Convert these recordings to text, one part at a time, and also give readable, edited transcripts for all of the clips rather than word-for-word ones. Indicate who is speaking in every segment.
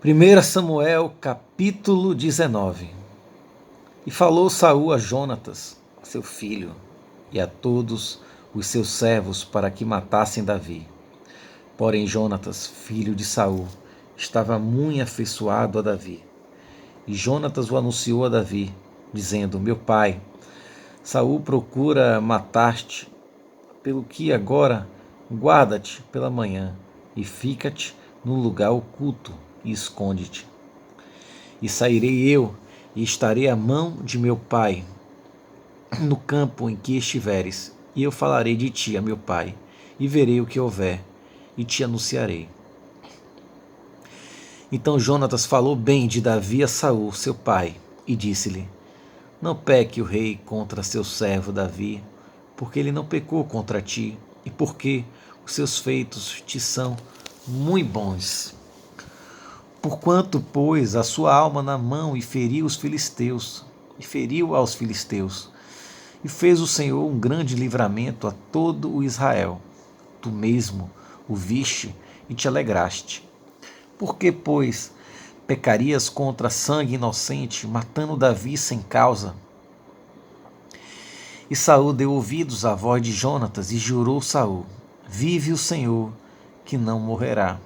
Speaker 1: 1 Samuel, capítulo 19. E falou Saul a Jonatas, seu filho, e a todos os seus servos para que matassem Davi. Porém Jonatas, filho de Saul, estava muito afeiçoado a Davi. E Jonatas o anunciou a Davi, dizendo: Meu pai, Saul procura matar-te, pelo que agora guarda-te pela manhã e fica-te num lugar oculto e esconde-te. E sairei eu e estarei à mão de meu pai no campo em que estiveres, e eu falarei de ti a meu pai, e verei o que houver, e te anunciarei. Então Jonatas falou bem de Davi a Saul, seu pai, e disse-lhe: Não peque o rei contra seu servo Davi, porque ele não pecou contra ti, e porque os seus feitos te são muito bons. Porquanto pôs a sua alma na mão e feriu os filisteus, e feriu aos filisteus, e fez o Senhor um grande livramento a todo o Israel. Tu mesmo o viste e te alegraste. Por que, pois, pecarias contra sangue inocente, matando Davi sem causa? E Saul deu ouvidos à voz de Jonatas e jurou Saul: Vive o Senhor, que não morrerá.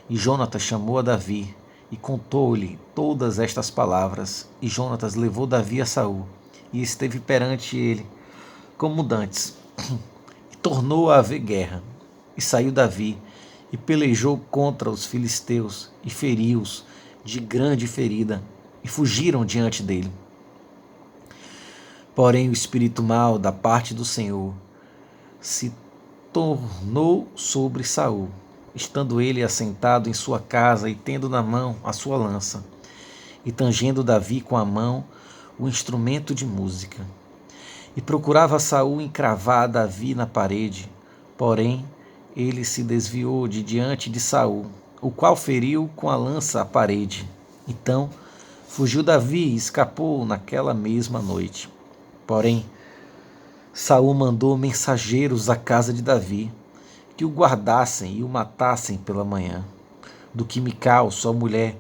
Speaker 1: E Jonatas chamou a Davi e contou-lhe todas estas palavras. E Jonatas levou Davi a Saul e esteve perante ele como dantes. E tornou a haver guerra. E saiu Davi e pelejou contra os filisteus e feriu-os de grande ferida e fugiram diante dele. Porém o espírito mau da parte do Senhor se tornou sobre Saul, estando ele assentado em sua casa e tendo na mão a sua lança, e tangendo Davi com a mão o instrumento de música. E procurava Saul encravar Davi na parede, porém ele se desviou de diante de Saul, o qual feriu com a lança a parede. Então fugiu Davi e escapou naquela mesma noite. Porém Saul mandou mensageiros à casa de Davi, que o guardassem e o matassem pela manhã. Do que Mical, sua mulher,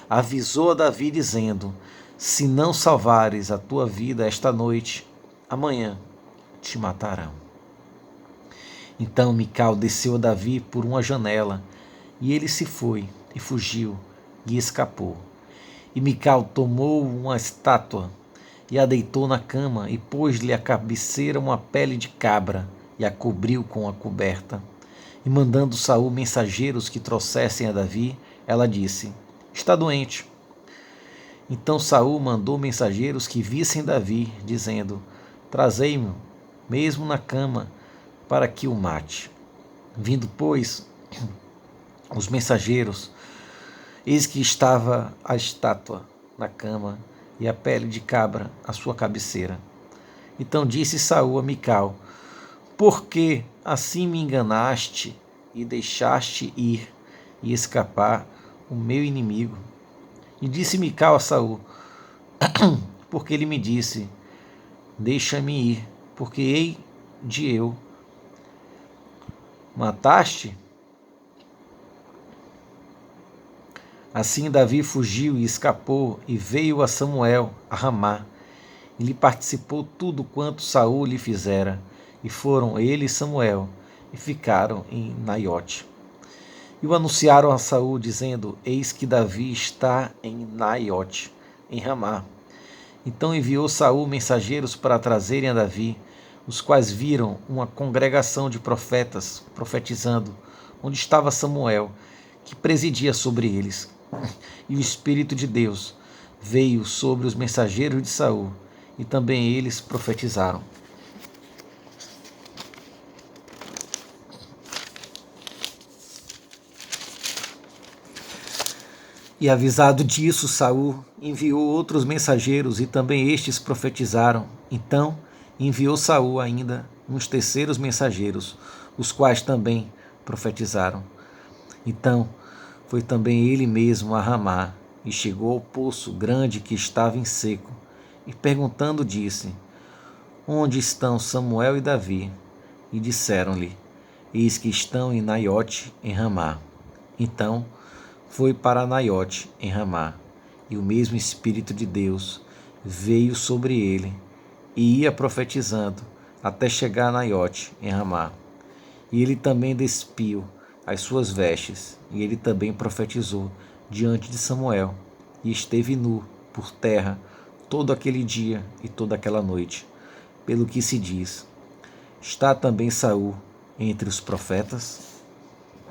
Speaker 1: avisou a Davi, dizendo: Se não salvares a tua vida esta noite, amanhã te matarão. Então Mical desceu a Davi por uma janela, e ele se foi, e fugiu, e escapou. E Mical tomou uma estátua, e a deitou na cama, e pôs-lhe à cabeceira uma pele de cabra, e a cobriu com a coberta. E mandando Saul mensageiros que trouxessem a Davi, ela disse: Está doente. Então Saul mandou mensageiros que vissem Davi, dizendo: Trazei-mo, mesmo na cama, para que o mate. Vindo, pois, os mensageiros, eis que estava a estátua na cama e a pele de cabra à sua cabeceira. Então disse Saul a Mical: Por que assim me enganaste e deixaste ir e escapar o meu inimigo? E disse Mical a Saul: Porque ele me disse: Deixa-me ir, porque hei de eu mataste? Assim Davi fugiu e escapou, e veio a Samuel a Ramá, e lhe participou tudo quanto Saul lhe fizera. E foram ele e Samuel, e ficaram em Naiote. E o anunciaram a Saul, dizendo: Eis que Davi está em Naiote, em Ramá. Então enviou Saul mensageiros para trazerem a Davi, os quais viram uma congregação de profetas profetizando, onde estava Samuel, que presidia sobre eles. E o Espírito de Deus veio sobre os mensageiros de Saul, e também eles profetizaram. E avisado disso, Saul enviou outros mensageiros, e também estes profetizaram. Então enviou Saul ainda uns terceiros mensageiros, os quais também profetizaram. Então foi também ele mesmo a Ramá, e chegou ao poço grande que estava em seco, e perguntando disse: Onde estão Samuel e Davi? E disseram-lhe: Eis que estão em Naiote, em Ramá. Então foi para Naiote, em Ramá, e o mesmo Espírito de Deus veio sobre ele, e ia profetizando, até chegar a Naiote, em Ramá. E ele também despiu as suas vestes, e ele também profetizou diante de Samuel, e esteve nu por terra todo aquele dia e toda aquela noite. Pelo que se diz: está também Saul entre os profetas?